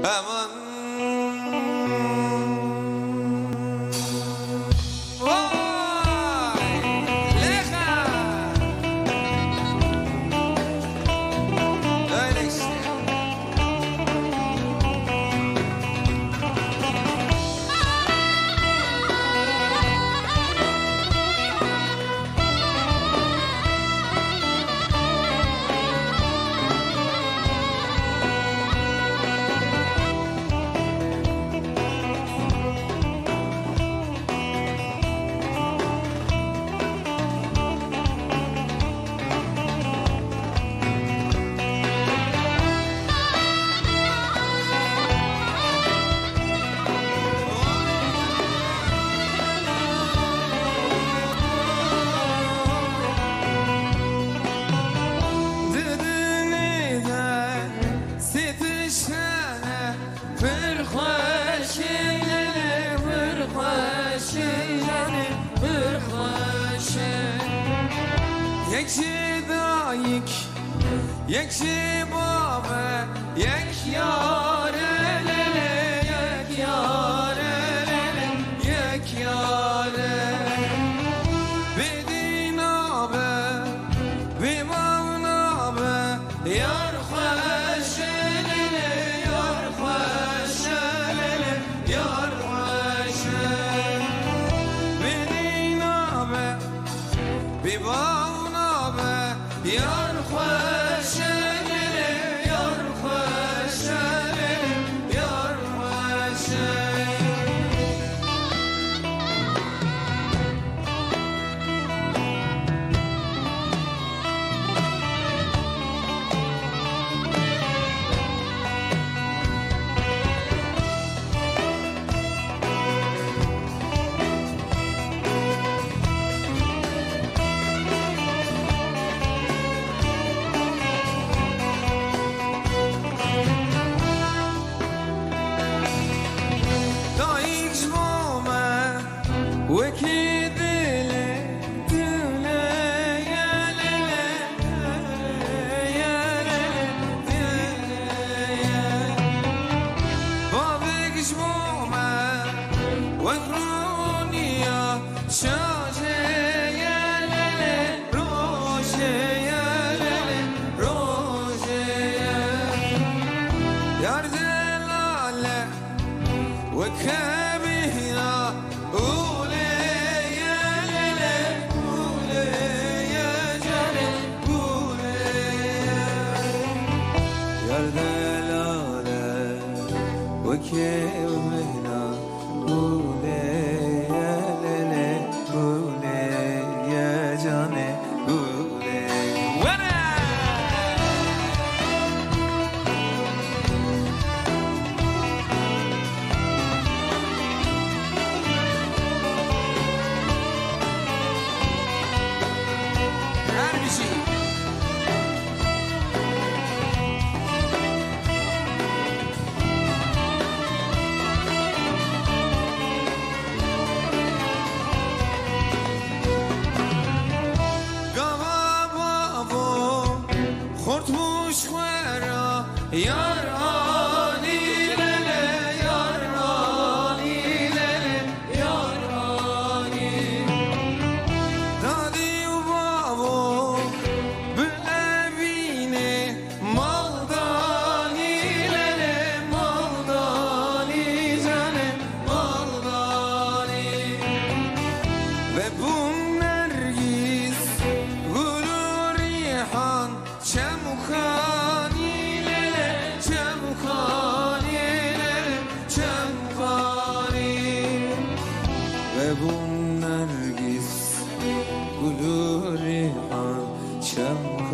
aman یکی دایک یکی بابه یک یاره لله یک یاره لله یک یاره بدین آبه بیمان آبه یار خوش لله یار خوش لله یار خوش بدین آبه بیمان یار خوش لله یار خوش لله یار خوش وکی دله دله یا لله یا لله بابکش مومن وکرونیا شاشه یا لله روشه یا لله روشه یار دلاله وکبینا وكي ومهنا قولي يا ليلي قولي يا جاني قولي وانا هرمشي خورتوش خورا یار آنی لله یار آنی لله یار آنی دادی و بابو بلبینه مالدانی لله مالدانی زنه مالدانی و بون نرگیز گلو ریحان چمخانی لله چمخانی لله چمخانی و بون نرگیز گلو ریحان چمخانی